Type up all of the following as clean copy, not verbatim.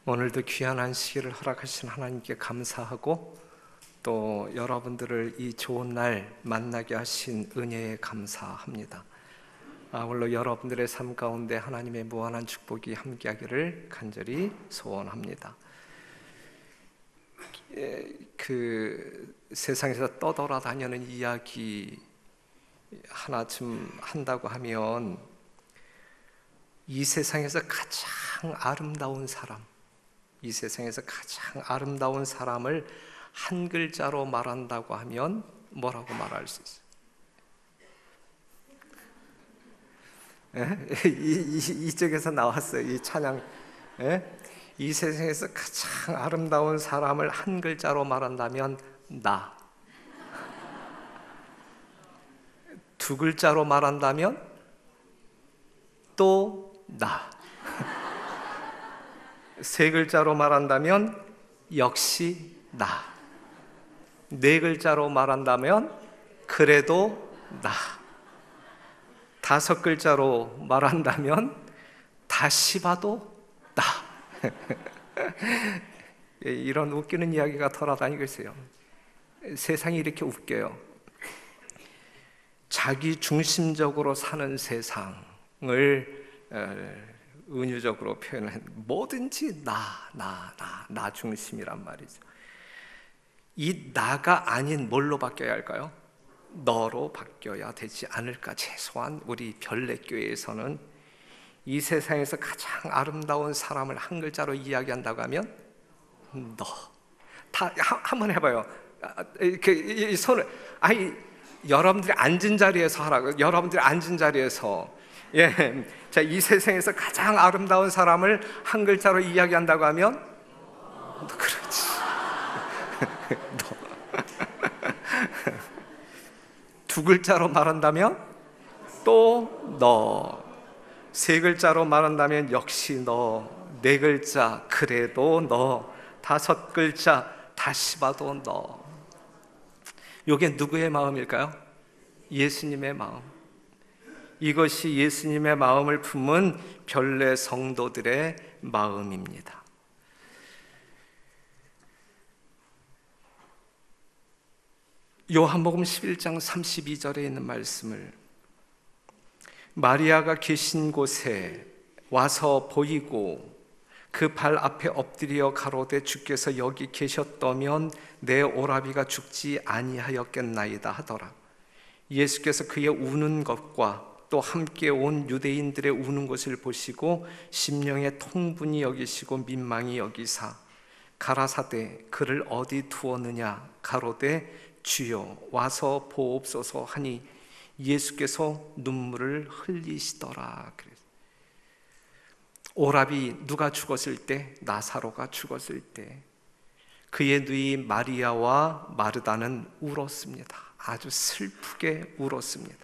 오늘도 귀한 안식일을 허락하신 하나님께 감사하고, 또 여러분들을 이 좋은 날 만나게 하신 은혜에 감사합니다. 오늘 여러분들의 삶 가운데 하나님의 무한한 축복이 함께하기를 간절히 소원합니다. 세상에서 떠돌아다니는 이야기 하나쯤 한다고 하면, 이 세상에서 가장 아름다운 사람, 이 세상에서 가장 아름다운 사람을 한 글자로 말한다고 하면 뭐라고 말할 수 있어요? 이쪽에서 나왔어요, 이 찬양. 이 세상에서 가장 아름다운 사람을 한 글자로 말한다면 나. 두 글자로 말한다면 또 나. 세 글자로 말한다면 역시 나. 네 글자로 말한다면 그래도 나. 다섯 글자로 말한다면 다시 봐도 나. 이런 웃기는 이야기가 돌아다니고 있어요. 세상이 이렇게 웃겨요. 자기 중심적으로 사는 세상을 은유적으로 표현한, 뭐든지 나 중심이란 말이죠. 이 나가 아닌 뭘로 바뀌어야 할까요? 너로 바뀌어야 되지 않을까. 최소한 우리 별내교회에서는 이 세상에서 가장 아름다운 사람을 한 글자로 이야기한다고 하면 너. 다 한번 해봐요. 이 손을, 여러분들이 앉은 자리에서 하라고. 여러분들이 앉은 자리에서. 자, 이 세상에서 가장 아름다운 사람을 한 글자로 이야기한다고 하면 그렇지. 두 글자로 말한다면 또 너. 세 글자로 말한다면 역시 너. 네 글자 그래도 너. 다섯 글자 다시 봐도 너. 이게 누구의 마음일까요? 예수님의 마음. 이것이 예수님의 마음을 품은 별내 성도들의 마음입니다. 요한복음 11장 32절에 있는 말씀을, 마리아가 계신 곳에 와서 보이고 그 발 앞에 엎드려 가로되 주께서 여기 계셨다면 내 오라비가 죽지 아니하였겠나이다 하더라. 예수께서 그의 우는 것과 또 함께 온 유대인들의 우는 것을 보시고 심령의 통분히 여기시고 민망히 여기사 가라사대 그를 어디 두었느냐 가로되 주여 와서 보옵소서 하니 예수께서 눈물을 흘리시더라. 오라비, 누가 죽었을 때? 나사로가 죽었을 때 그의 누이 마리아와 마르다는 울었습니다. 아주 슬프게 울었습니다.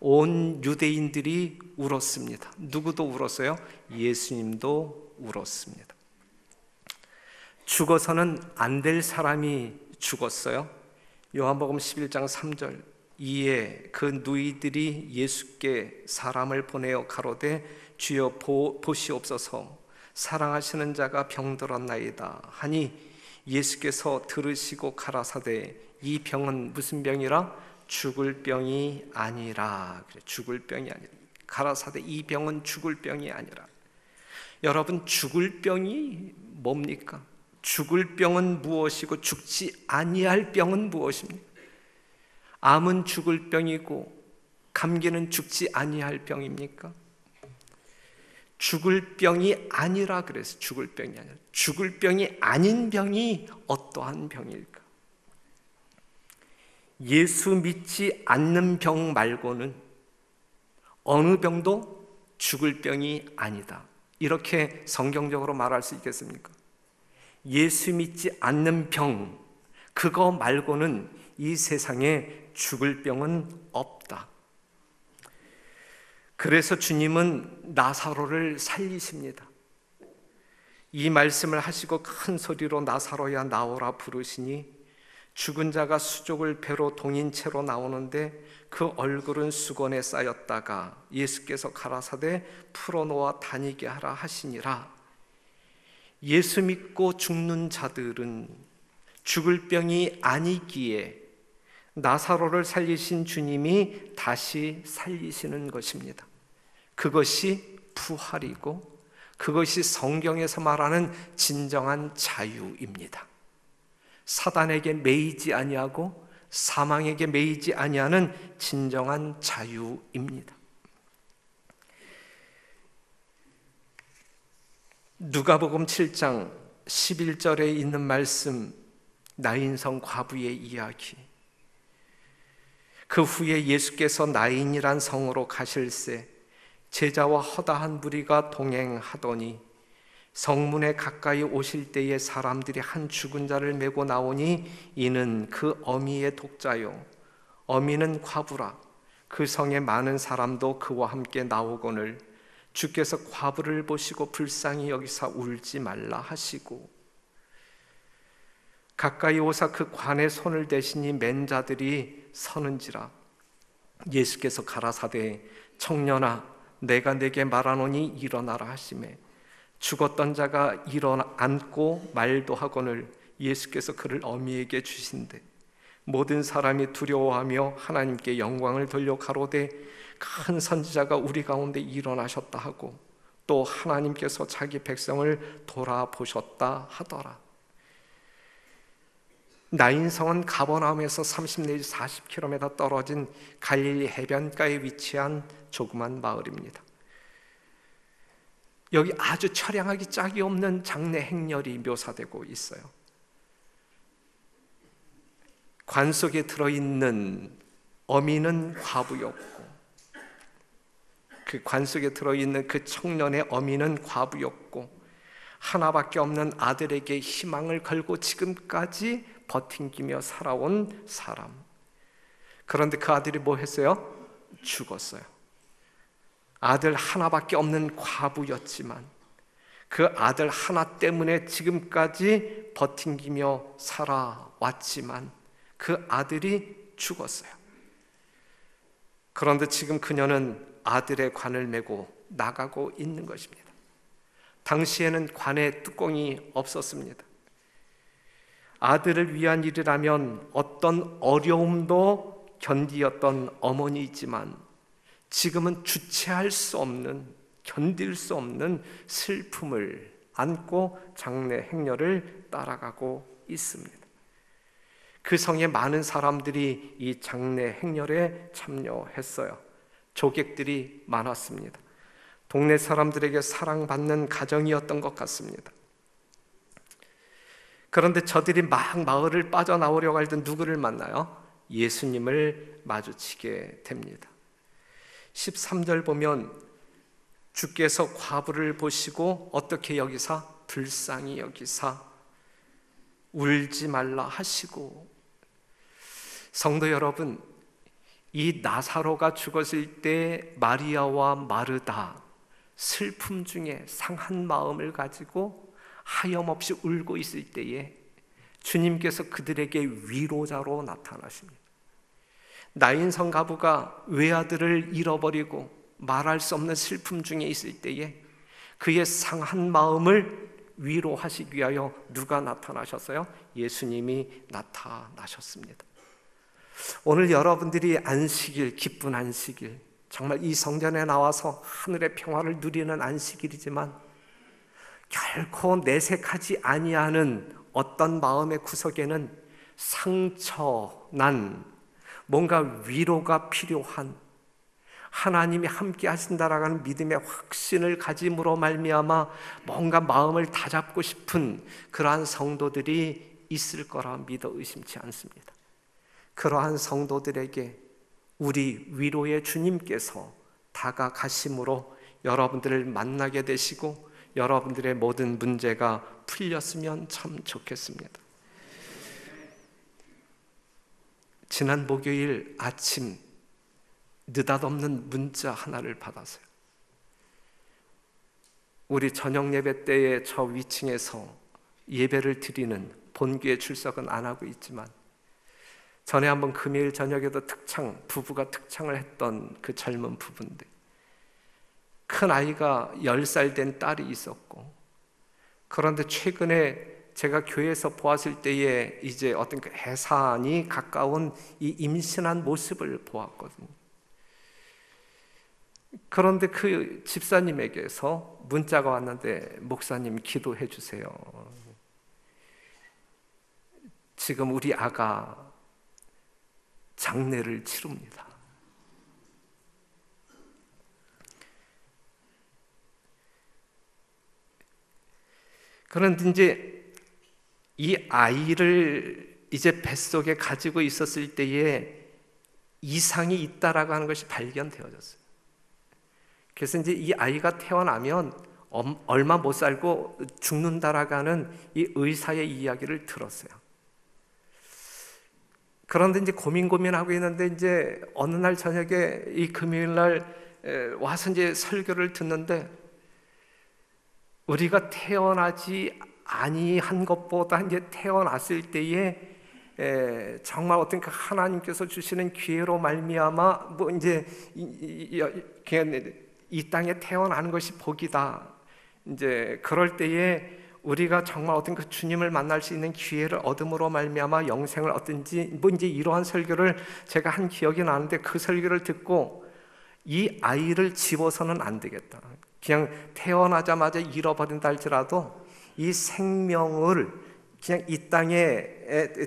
온 유대인들이 울었습니다. 누구도 울었어요? 예수님도 울었습니다. 죽어서는 안 될 사람이 죽었어요. 요한복음 11장 3절, 이에 그 누이들이 예수께 사람을 보내어 가로되 주여 보시옵소서 사랑하시는 자가 병들었나이다 하니 예수께서 들으시고 가라사대 이 병은 무슨 병이라? 죽을 병이 아니라. 죽을 병이 아니라. 가라사대 이 병은 죽을 병이 아니라. 여러분, 죽을 병이 뭡니까? 죽을 병은 무엇이고 죽지 아니할 병은 무엇입니까? 암은 죽을 병이고 감기는 죽지 아니할 병입니까? 죽을 병이 아니라 그래서 죽을 병이 아니라. 죽을 병이 아닌 병이 어떠한 병일까? 예수 믿지 않는 병 말고는 어느 병도 죽을 병이 아니다. 이렇게 성경적으로 말할 수 있겠습니까? 예수 믿지 않는 병, 그거 말고는 이 세상에 죽을 병은 없다. 그래서 주님은 나사로를 살리십니다. 이 말씀을 하시고 큰 소리로 나사로야 나오라 부르시니 죽은 자가 수족을 배로 동인 채로 나오는데 그 얼굴은 수건에 쌓였다가 예수께서 가라사대 풀어놓아 다니게 하라 하시니라. 예수 믿고 죽는 자들은 죽을 병이 아니기에 나사로를 살리신 주님이 다시 살리시는 것입니다. 그것이 부활이고 그것이 성경에서 말하는 진정한 자유입니다. 사단에게 매이지 아니하고 사망에게 매이지 아니하는 진정한 자유입니다. 누가복음 7장 11절에 있는 말씀, 나인성 과부의 이야기. 그 후에 예수께서 나인이란 성으로 가실새 제자와 허다한 무리가 동행하더니 성문에 가까이 오실 때에 사람들이 한 죽은 자를 메고 나오니 이는 그 어미의 독자요 어미는 과부라. 그 성에 많은 사람도 그와 함께 나오거늘 주께서 과부를 보시고 불쌍히 여기사 울지 말라 하시고 가까이 오사 그 관에 손을 대시니 맨 자들이 서는지라. 예수께서 가라사대 청년아 내가 네게 말하노니 일어나라 하시매 죽었던 자가 일어나 앉고 말도 하거늘 예수께서 그를 어미에게 주신대 모든 사람이 두려워하며 하나님께 영광을 돌려 가로되 큰 선지자가 우리 가운데 일어나셨다 하고 또 하나님께서 자기 백성을 돌아보셨다 하더라. 나인성은 가버나움에서 30 내지 40km 떨어진 갈릴리 해변가에 위치한 조그만 마을입니다. 여기 아주 처량하기 짝이 없는 장래 행렬이 묘사되고 있어요. 관 속에 들어있는 어미는 과부였고 그 관 속에 들어있는 그 청년의 어미는 과부였고 하나밖에 없는 아들에게 희망을 걸고 지금까지 버팅기며 살아온 사람. 그런데 그 아들이 뭐 했어요? 죽었어요. 아들 하나밖에 없는 과부였지만 그 아들 하나 때문에 지금까지 버팅기며 살아왔지만 그 아들이 죽었어요. 그런데 지금 그녀는 아들의 관을 메고 나가고 있는 것입니다. 당시에는 관에 뚜껑이 없었습니다. 아들을 위한 일이라면 어떤 어려움도 견디었던 어머니이지만 지금은 주체할 수 없는, 견딜 수 없는 슬픔을 안고 장례 행렬을 따라가고 있습니다. 그 성에 많은 사람들이 이 장례 행렬에 참여했어요. 조객들이 많았습니다. 동네 사람들에게 사랑받는 가정이었던 것 같습니다. 그런데 저들이 막 마을을 빠져나오려고 할 때 누구를 만나요? 예수님을 마주치게 됩니다. 13절 보면 주께서 과부를 보시고 어떻게 여기사? 불쌍히 여기사 울지 말라 하시고. 성도 여러분, 이 나사로가 죽었을 때 마리아와 마르다 슬픔 중에 상한 마음을 가지고 하염없이 울고 있을 때에 주님께서 그들에게 위로자로 나타나십니다. 나인성 가부가 외아들을 잃어버리고 말할 수 없는 슬픔 중에 있을 때에 그의 상한 마음을 위로하시기 위하여 누가 나타나셨어요? 예수님이 나타나셨습니다. 오늘 여러분들이 안식일, 기쁜 안식일, 정말 이 성전에 나와서 하늘의 평화를 누리는 안식일이지만 결코 내색하지 아니하는 어떤 마음의 구석에는 상처난 뭔가 위로가 필요한, 하나님이 함께 하신다라고 하는 믿음의 확신을 가짐으로 말미암아 뭔가 마음을 다잡고 싶은 그러한 성도들이 있을 거라 믿어 의심치 않습니다. 그러한 성도들에게 우리 위로의 주님께서 다가가심으로 여러분들을 만나게 되시고 여러분들의 모든 문제가 풀렸으면 참 좋겠습니다. 지난 목요일 아침 느닷없는 문자 하나를 받았어요. 우리 저녁 예배 때에 저 위층에서 예배를 드리는 본교에 출석은 안 하고 있지만 전에 한번 금요일 저녁에도 부부가 특창을 했던 그 젊은 부부인데 큰 아이가 10살 된 딸이 있었고 그런데 최근에 제가 교회에서 보았을 때에 이제 어떤 그 해산이 가까운 이 임신한 모습을 보았거든요. 그런데 그 집사님에게서 문자가 왔는데, 목사님 기도해 주세요. 지금 우리 아가 장례를 치릅니다. 그런데 이제 이 아이를 이제 뱃속에 가지고 있었을 때에 이상이 있다라고 하는 것이 발견되어졌어요. 그래서 이제 이 아이가 태어나면 얼마 못 살고 죽는다라고 하는 이 의사의 이야기를 들었어요. 그런데 이제 고민하고 있는데, 이제 어느 날 저녁에 이 금요일 날 와서 이제 설교를 듣는데, 우리가 태어나지 아니한 것보다 이제 태어났을 때에 정말 어떤 그 하나님께서 주시는 기회로 말미암아 뭐 이제 이 땅에 태어나는 것이 복이다. 이제 그럴 때에 우리가 정말 어떤 그 주님을 만날 수 있는 기회를 얻음으로 말미암아 영생을 얻든지, 뭐 이제 이러한 설교를 제가 한 기억이 나는데, 그 설교를 듣고 이 아이를 집어서는 안 되겠다. 그냥 태어나자마자 잃어버린다 할지라도 이 생명을 그냥 이 땅에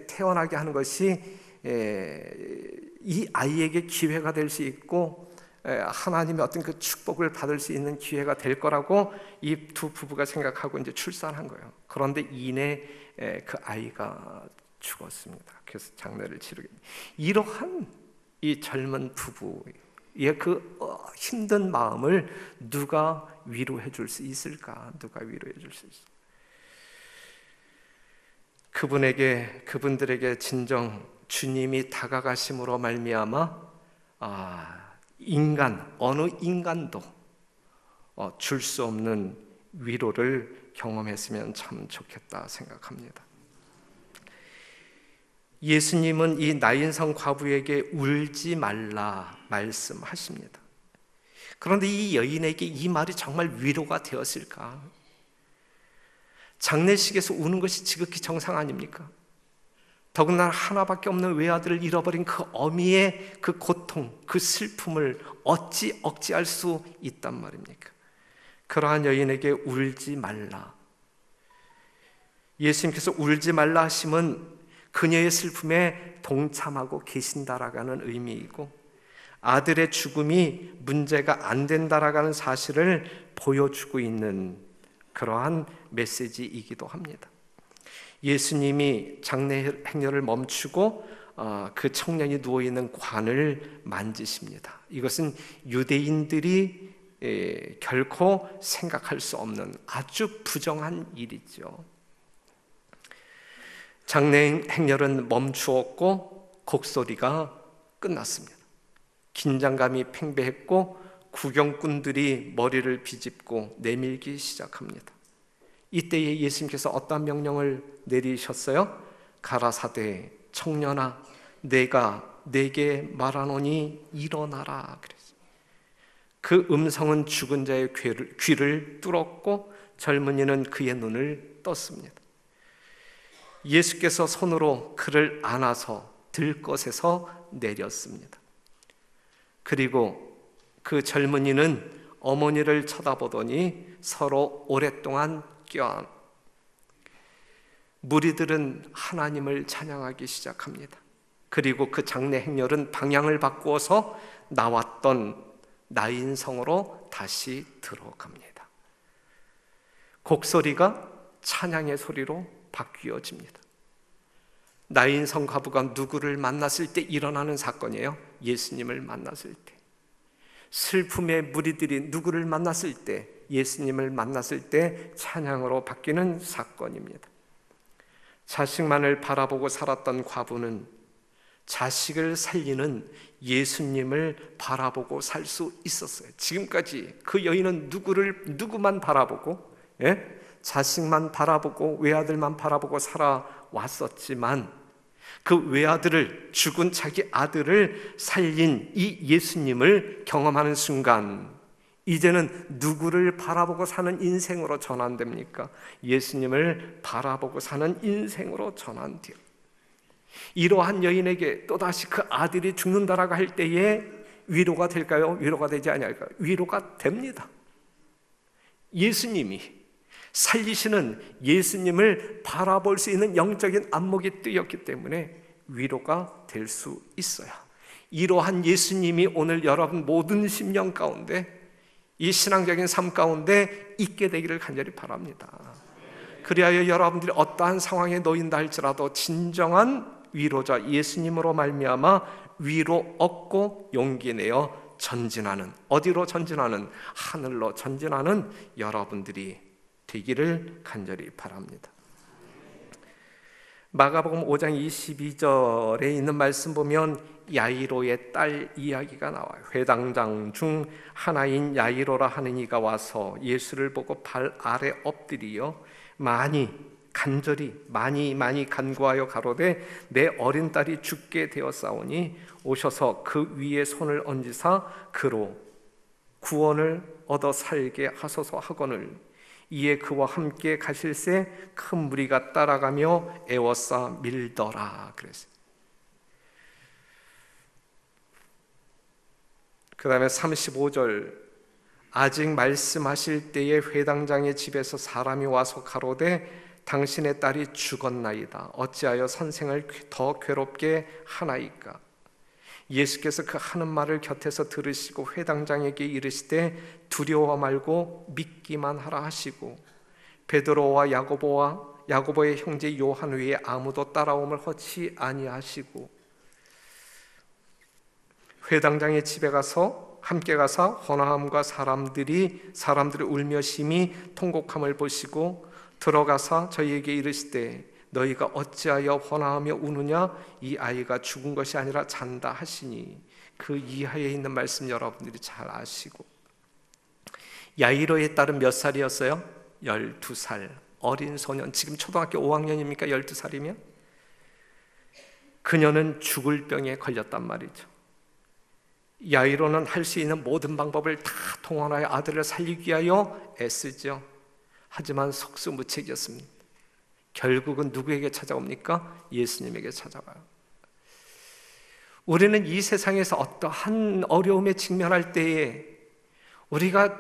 태어나게 하는 것이 이 아이에게 기회가 될 수 있고, 하나님의 어떤 그 축복을 받을 수 있는 기회가 될 거라고 이 두 부부가 생각하고 이제 출산한 거예요. 그런데 이내 그 아이가 죽었습니다. 그래서 장례를 치르게. 이러한 이 젊은 부부의 그 힘든 마음을 누가 위로해 줄 수 있을까? 누가 위로해 줄 수 있을까? 그분들에게 진정 주님이 다가가심으로 말미암아 어느 인간도 줄 수 없는 위로를 경험했으면 참 좋겠다 생각합니다. 예수님은 이 나인성 과부에게 울지 말라 말씀하십니다. 그런데 이 여인에게 이 말이 정말 위로가 되었을까? 장례식에서 우는 것이 지극히 정상 아닙니까? 더군다나 하나밖에 없는 외아들을 잃어버린 그 어미의 그 고통, 그 슬픔을 어찌 억제할 수 있단 말입니까? 그러한 여인에게 울지 말라. 예수님께서 울지 말라 하심은 그녀의 슬픔에 동참하고 계신다라는 의미이고, 아들의 죽음이 문제가 안 된다라는 사실을 보여주고 있는 그러한 메시지이기도 합니다. 예수님이 장례 행렬을 멈추고 그 청년이 누워있는 관을 만지십니다. 이것은 유대인들이 결코 생각할 수 없는 아주 부정한 일이죠. 장례 행렬은 멈추었고 곡소리가 끝났습니다. 긴장감이 팽배했고 구경꾼들이 머리를 비집고 내밀기 시작합니다. 이때에 예수님께서 어떤 명령을 내리셨어요? 가라사대 청년아, 내가 내게 말하노니 일어나라 그랬어요. 그 음성은 죽은 자의 귀를 뚫었고 젊은이는 그의 눈을 떴습니다. 예수께서 손으로 그를 안아서 들것에서 내렸습니다. 그리고 그 젊은이는 어머니를 쳐다보더니 서로 오랫동안 껴안. 무리들은 하나님을 찬양하기 시작합니다. 그리고 그 장례 행렬은 방향을 바꾸어서 나왔던 나인성으로 다시 들어갑니다. 곡소리가 찬양의 소리로 바뀌어집니다. 나인성 과부가 누구를 만났을 때 일어나는 사건이에요. 예수님을 만났을 때. 슬픔의 무리들이 누구를 만났을 때, 예수님을 만났을 때 찬양으로 바뀌는 사건입니다. 자식만을 바라보고 살았던 과부는 자식을 살리는 예수님을 바라보고 살 수 있었어요. 지금까지 그 여인은 누구만 바라보고, 자식만 바라보고 외아들만 바라보고 살아왔었지만, 그 외아들을, 죽은 자기 아들을 살린 이 예수님을 경험하는 순간, 이제는 누구를 바라보고 사는 인생으로 전환됩니까? 예수님을 바라보고 사는 인생으로 전환돼요. 이러한 여인에게 또다시 그 아들이 죽는다라고 할 때에 위로가 될까요? 위로가 되지 아니할까요? 위로가 됩니다. 예수님이, 살리시는 예수님을 바라볼 수 있는 영적인 안목이 뜨였기 때문에 위로가 될 수 있어요. 이러한 예수님이 오늘 여러분 모든 심령 가운데, 이 신앙적인 삶 가운데 있게 되기를 간절히 바랍니다. 그리하여 여러분들이 어떠한 상황에 놓인다 할지라도 진정한 위로자 예수님으로 말미암아 위로 얻고 용기 내어 전진하는, 어디로 전진하는? 하늘로 전진하는 여러분들이 되기를 간절히 바랍니다. 마가복음 5장 22절에 있는 말씀 보면 야이로의 딸 이야기가 나와요. 회당장 중 하나인 야이로라 하는 이가 와서 예수를 보고 발 아래 엎드리어 간절히 간구하여 가로되 내 어린 딸이 죽게 되었사오니 오셔서 그 위에 손을 얹으사 그로 구원을 얻어 살게 하소서 하거늘 이에 그와 함께 가실새 큰 무리가 따라가며 애워싸 밀더라 그랬어요. 그 다음에 35절 아직 말씀하실 때에 회당장의 집에서 사람이 와서 가로되 당신의 딸이 죽었나이다. 어찌하여 선생을 더 괴롭게 하나이까? 예수께서 그 하는 말을 곁에서 들으시고 회당장에게 이르시되 두려워 말고 믿기만 하라 하시고 베드로와 야고보의 형제 요한 외에 아무도 따라옴을 허치 아니하시고 회당장의 집에 함께 가서 헌화함과 사람들이 울며 심히 통곡함을 보시고 들어가서 저희에게 이르시되 너희가 어찌하여 헌화하며 우느냐? 이 아이가 죽은 것이 아니라 잔다 하시니 그 이하에 있는 말씀 여러분들이 잘 아시고 야이로의 딸은 몇 살이었어요? 12살 어린 소년. 지금 초등학교 5학년입니까? 12살이면? 그녀는 죽을 병에 걸렸단 말이죠. 야이로는 할 수 있는 모든 방법을 다 동원하여 아들을 살리기 위하여 애쓰죠. 하지만 속수무책이었습니다. 결국은 누구에게 찾아옵니까? 예수님에게 찾아와요. 우리는 이 세상에서 어떠한 어려움에 직면할 때에 우리가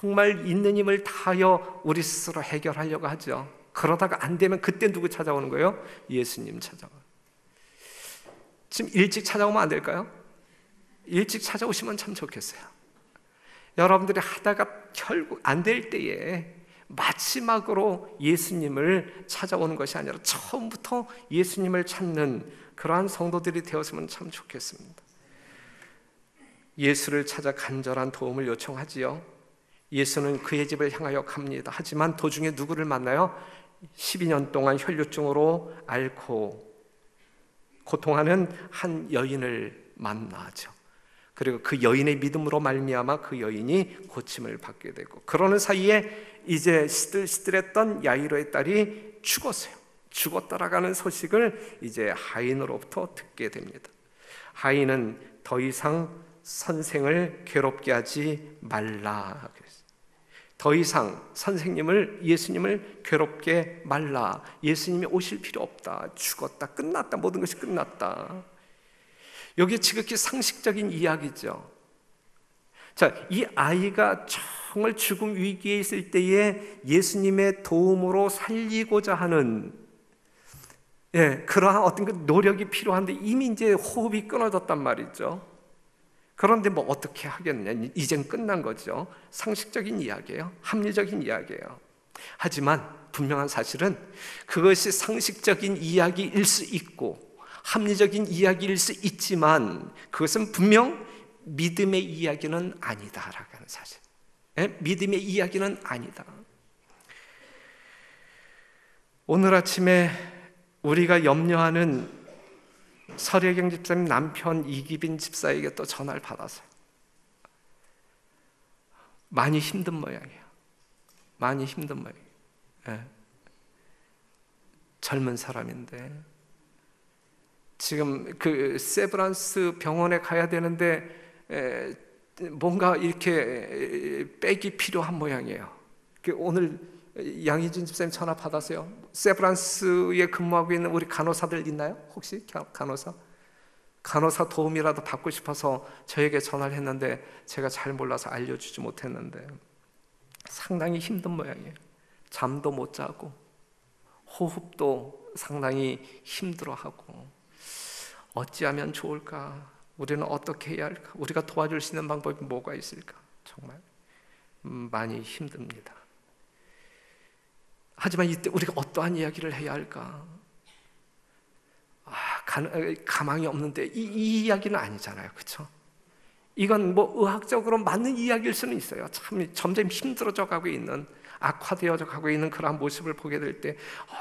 정말 있는 힘을 다하여 우리 스스로 해결하려고 하죠. 그러다가 안 되면 그때 누구 찾아오는 거예요? 예수님 찾아와요. 지금 일찍 찾아오면 안 될까요? 일찍 찾아오시면 참 좋겠어요. 여러분들이 하다가 결국 안 될 때에 마지막으로 예수님을 찾아오는 것이 아니라 처음부터 예수님을 찾는 그러한 성도들이 되었으면 참 좋겠습니다. 예수를 찾아 간절한 도움을 요청하지요. 예수는 그의 집을 향하여 갑니다. 하지만 도중에 누구를 만나요? 12년 동안 혈류증으로 앓고 고통하는 한 여인을 만나죠. 그리고 그 여인의 믿음으로 말미암아 그 여인이 고침을 받게 되고, 그러는 사이에 이제 시들시들했던 야이로의 딸이 죽었다라는 소식을 이제 하인으로부터 듣게 됩니다. 하인은 더 이상 선생을 괴롭게 하지 말라 그랬어요. 더 이상 예수님을 괴롭게 말라. 예수님이 오실 필요 없다. 죽었다. 끝났다. 모든 것이 끝났다. 여기 지극히 상식적인 이야기죠. 자, 이 아이가 정말 죽음 위기에 있을 때에 예수님의 도움으로 살리고자 하는 그러한 어떤 그 노력이 필요한데 이미 이제 호흡이 끊어졌단 말이죠. 그런데 뭐 어떻게 하겠냐? 이젠 끝난 거죠. 상식적인 이야기예요. 합리적인 이야기예요. 하지만 분명한 사실은 그것이 상식적인 이야기일 수 있고 합리적인 이야기일 수 있지만 그것은 분명 믿음의 이야기는 아니다라고 하는 사실. 믿음의 이야기는 아니다. 오늘 아침에 우리가 염려하는 설혜경 집사님 남편 이기빈 집사에게 또 전화를 받았어요. 많이 힘든 모양이에요. 많이 힘든 모양이에요. 젊은 사람인데 지금 그 세브란스 병원에 가야 되는데 뭔가 이렇게 백이 필요한 모양이에요. 오늘 양희진 집사님 전화 받았어요. 세브란스에 근무하고 있는 우리 간호사들 있나요? 혹시 간호사 도움이라도 받고 싶어서 저에게 전화를 했는데 제가 잘 몰라서 알려주지 못했는데 상당히 힘든 모양이에요. 잠도 못 자고 호흡도 상당히 힘들어하고 어찌하면 좋을까? 우리는 어떻게 해야 할까? 우리가 도와줄 수 있는 방법이 뭐가 있을까? 정말 많이 힘듭니다. 하지만 이때 우리가 어떠한 이야기를 해야 할까? 가망이 없는데 이 이야기는 아니잖아요, 그렇죠? 이건 뭐 의학적으로 맞는 이야기일 수는 있어요. 참 점점 힘들어져 가고 있는, 악화되어져 가고 있는 그러한 모습을 보게 될 때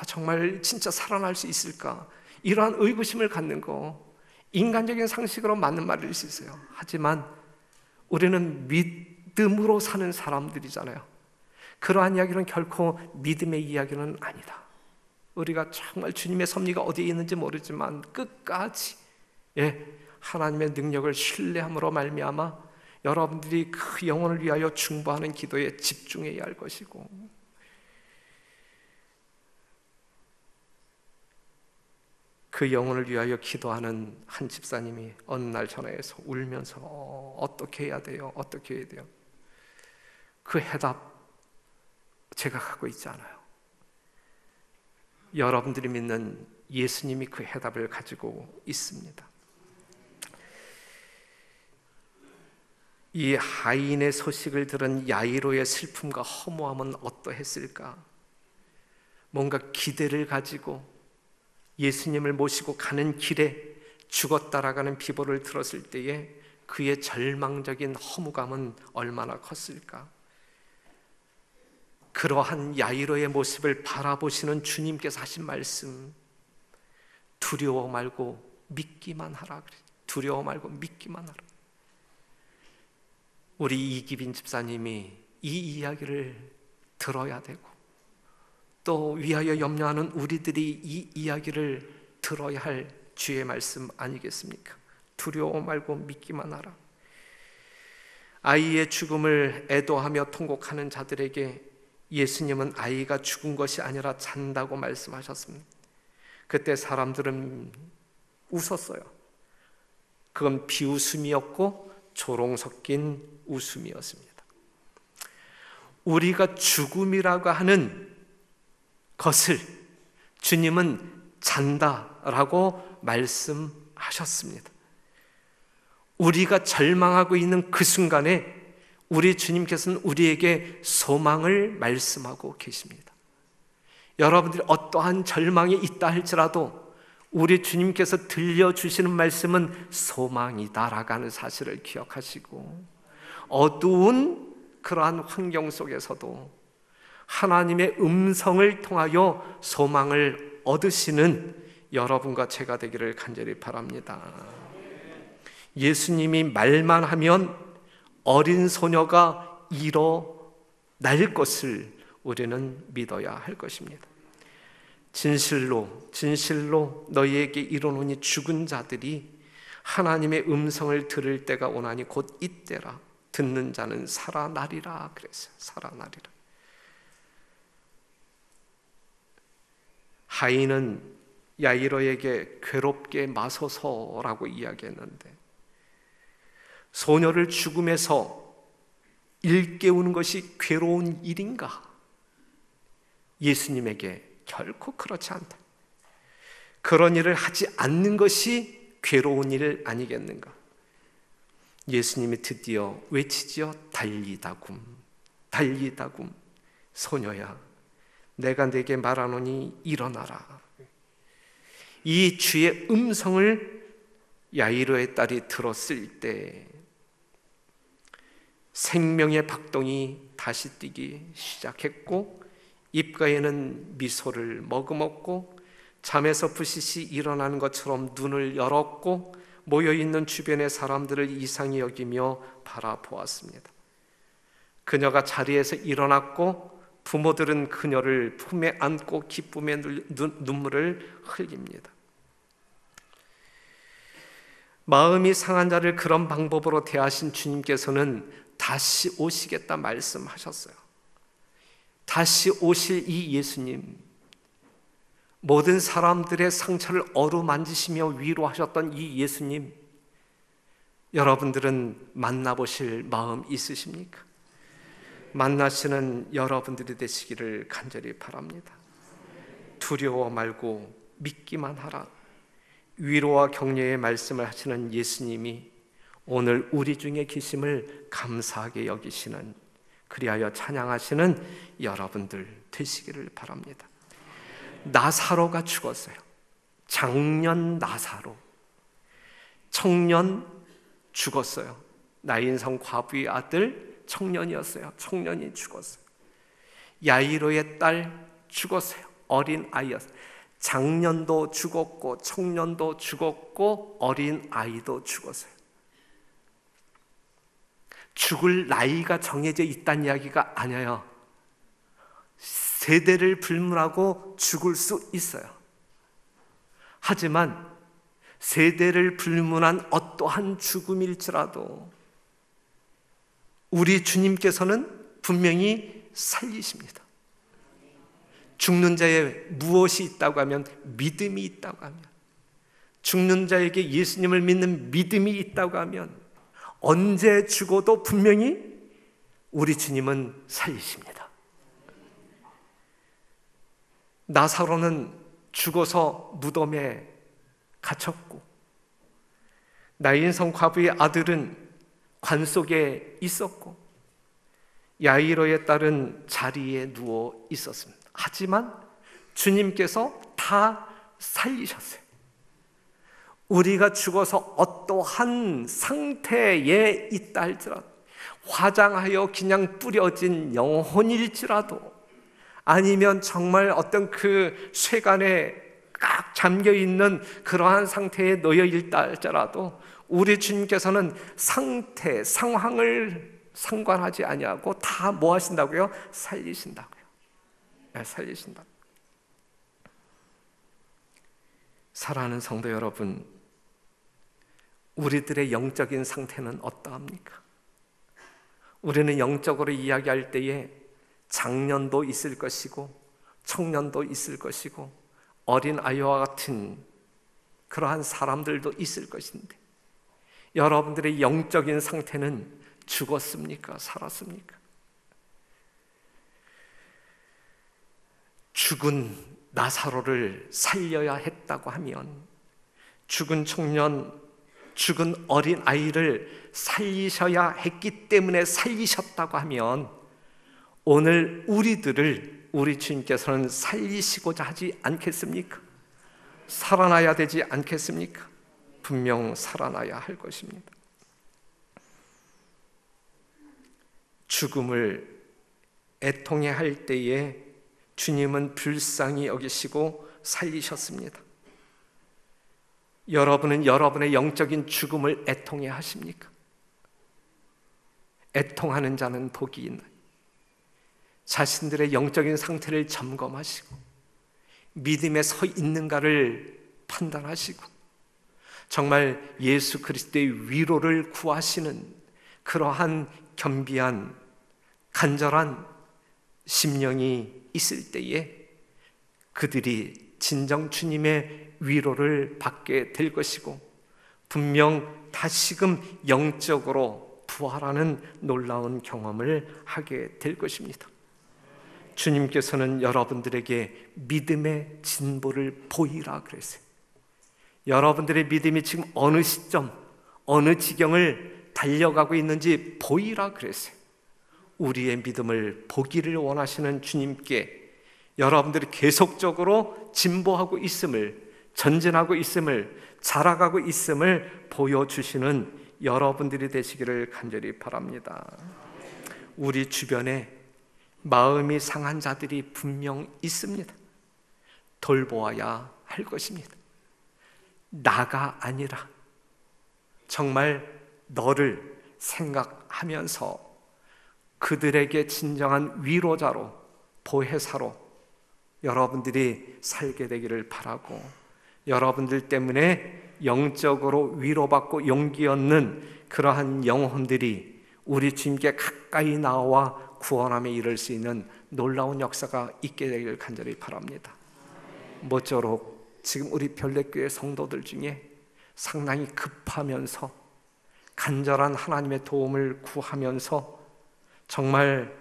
정말 진짜 살아날 수 있을까? 이러한 의구심을 갖는 거 인간적인 상식으로 맞는 말일 수 있어요. 하지만 우리는 믿음으로 사는 사람들이잖아요. 그러한 이야기는 결코 믿음의 이야기는 아니다. 우리가 정말 주님의 섭리가 어디에 있는지 모르지만 끝까지 하나님의 능력을 신뢰함으로 말미암아 여러분들이 그 영혼을 위하여 중보하는 기도에 집중해야 할 것이고, 그 영혼을 위하여 기도하는 한 집사님이 어느 날 전화해서 울면서 어떻게 해야 돼요? 어떻게 해야 돼요? 그 해답 제가 갖고 있지 않아요. 여러분들이 믿는 예수님이 그 해답을 가지고 있습니다. 이 하인의 소식을 들은 야이로의 슬픔과 허무함은 어떠했을까? 뭔가 기대를 가지고 예수님을 모시고 가는 길에 죽었다라가는 비보를 들었을 때에 그의 절망적인 허무감은 얼마나 컸을까? 그러한 야이로의 모습을 바라보시는 주님께서 하신 말씀, 두려워 말고 믿기만 하라. 두려워 말고 믿기만 하라. 우리 이기빈 집사님이 이 이야기를 들어야 되고, 또 위하여 염려하는 우리들이 이 이야기를 들어야 할 주의 말씀 아니겠습니까? 두려워 말고 믿기만 하라. 아이의 죽음을 애도하며 통곡하는 자들에게 예수님은 아이가 죽은 것이 아니라 잔다고 말씀하셨습니다. 그때 사람들은 웃었어요. 그건 비웃음이었고 조롱 섞인 웃음이었습니다. 우리가 죽음이라고 하는 것을 주님은 잔다라고 말씀하셨습니다. 우리가 절망하고 있는 그 순간에 우리 주님께서는 우리에게 소망을 말씀하고 계십니다. 여러분들이 어떠한 절망이 있다 할지라도 우리 주님께서 들려주시는 말씀은 소망이다라고 하는 사실을 기억하시고, 어두운 그러한 환경 속에서도 하나님의 음성을 통하여 소망을 얻으시는 여러분과 제가 되기를 간절히 바랍니다. 예수님이 말만 하면 어린 소녀가 일어날 것을 우리는 믿어야 할 것입니다. 진실로 너희에게 이르노니 죽은 자들이 하나님의 음성을 들을 때가 오나니 곧 이때라. 듣는 자는 살아나리라 그랬어요. 살아나리라. 하인은 야이로에게 괴롭게 마소서라고 이야기했는데, 소녀를 죽음에서 일깨우는 것이 괴로운 일인가? 예수님에게 결코 그렇지 않다. 그런 일을 하지 않는 것이 괴로운 일 아니겠는가? 예수님이 드디어 외치지요. 달리다굼, 달리다굼. 소녀야, 내가 네게 말하노니 일어나라. 이 주의 음성을 야이로의 딸이 들었을 때 생명의 박동이 다시 뛰기 시작했고, 입가에는 미소를 머금었고, 잠에서 부시시 일어나는 것처럼 눈을 열었고, 모여있는 주변의 사람들을 이상히 여기며 바라보았습니다. 그녀가 자리에서 일어났고, 부모들은 그녀를 품에 안고 기쁨의 눈물을 흘립니다. 마음이 상한 자를 그런 방법으로 대하신 주님께서는 다시 오시겠다 말씀하셨어요. 다시 오실 이 예수님, 모든 사람들의 상처를 어루만지시며 위로하셨던 이 예수님, 여러분들은 만나보실 마음 있으십니까? 만나시는 여러분들이 되시기를 간절히 바랍니다. 두려워 말고 믿기만 하라. 위로와 격려의 말씀을 하시는 예수님이 오늘 우리 중에 계심을 감사하게 여기시는, 그리하여 찬양하시는 여러분들 되시기를 바랍니다. 나사로가 죽었어요. 장년 나사로, 청년 죽었어요. 나인성 과부의 아들 청년이었어요. 청년이 죽었어요. 야이로의 딸 죽었어요. 어린 아이였어요. 장년도 죽었고 청년도 죽었고 어린 아이도 죽었어요. 죽을 나이가 정해져 있다는 이야기가 아니에요. 세대를 불문하고 죽을 수 있어요. 하지만 세대를 불문한 어떠한 죽음일지라도 우리 주님께서는 분명히 살리십니다. 죽는 자에 무엇이 있다고 하면 믿음이 있다고 하면, 죽는 자에게 예수님을 믿는 믿음이 있다고 하면 언제 죽어도 분명히 우리 주님은 살리십니다. 나사로는 죽어서 무덤에 갇혔고, 나인성 과부의 아들은 관 속에 있었고, 야이로의 딸은 자리에 누워 있었습니다. 하지만 주님께서 다 살리셨어요. 우리가 죽어서 어떠한 상태에 있다 할지라도, 화장하여 그냥 뿌려진 영혼일지라도, 아니면 정말 어떤 그 쇠간에 꽉 잠겨있는 그러한 상태에 놓여 있다 할지라도 우리 주님께서는 상태, 상황을 상관하지 아니하고 다 뭐 하신다고요? 살리신다고요. 네, 살리신다. 사랑하는 성도 여러분, 우리들의 영적인 상태는 어떠합니까? 우리는 영적으로 이야기할 때에 장년도 있을 것이고 청년도 있을 것이고 어린 아이와 같은 그러한 사람들도 있을 것인데, 여러분들의 영적인 상태는 죽었습니까? 살았습니까? 죽은 나사로를 살려야 했다고 하면, 죽은 청년, 죽은 어린 아이를 살리셔야 했기 때문에 살리셨다고 하면, 오늘 우리들을 우리 주님께서는 살리시고자 하지 않겠습니까? 살아나야 되지 않겠습니까? 분명 살아나야 할 것입니다. 죽음을 애통해 할 때에 주님은 불쌍히 여기시고 살리셨습니다. 여러분은 여러분의 영적인 죽음을 애통해 하십니까? 애통하는 자는 복이 있나요? 자신들의 영적인 상태를 점검하시고 믿음에 서 있는가를 판단하시고 정말 예수 그리스도의 위로를 구하시는 그러한 겸비한 간절한 심령이 있을 때에 그들이 진정 주님의 위로를 받게 될 것이고, 분명 다시금 영적으로 부활하는 놀라운 경험을 하게 될 것입니다. 주님께서는 여러분들에게 믿음의 진보를 보이라 그랬어요. 여러분들의 믿음이 지금 어느 시점, 어느 지경을 달려가고 있는지 보이라 그랬어요. 우리의 믿음을 보기를 원하시는 주님께 여러분들이 계속적으로 진보하고 있음을, 전진하고 있음을, 자라가고 있음을 보여주시는 여러분들이 되시기를 간절히 바랍니다. 우리 주변에 마음이 상한 자들이 분명 있습니다. 돌보아야 할 것입니다. 나가 아니라 정말 너를 생각하면서 그들에게 진정한 위로자로, 보혜사로 여러분들이 살게 되기를 바라고, 여러분들 때문에 영적으로 위로받고 용기 얻는 그러한 영혼들이 우리 주님께 가까이 나와 구원함에 이를 수 있는 놀라운 역사가 있게 되기를 간절히 바랍니다. 모쪼록 지금 우리 별내교회 성도들 중에 상당히 급하면서 간절한 하나님의 도움을 구하면서 정말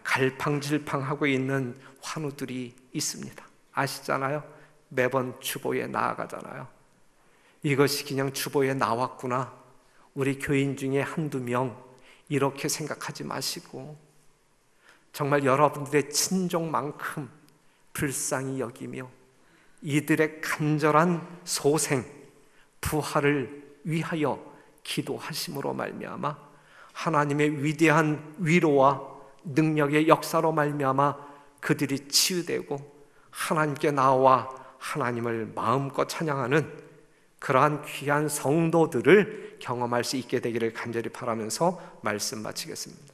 갈팡질팡하고 있는 환우들이 있습니다. 아시잖아요? 매번 주보에 나아가잖아요. 이것이 그냥 주보에 나왔구나, 우리 교인 중에 한두 명, 이렇게 생각하지 마시고 정말 여러분들의 친족만큼 불쌍히 여기며 이들의 간절한 소생, 부활을 위하여 기도하심으로 말미암아 하나님의 위대한 위로와 능력의 역사로 말미암아 그들이 치유되고 하나님께 나와 하나님을 마음껏 찬양하는 그러한 귀한 성도들을 경험할 수 있게 되기를 간절히 바라면서 말씀 마치겠습니다.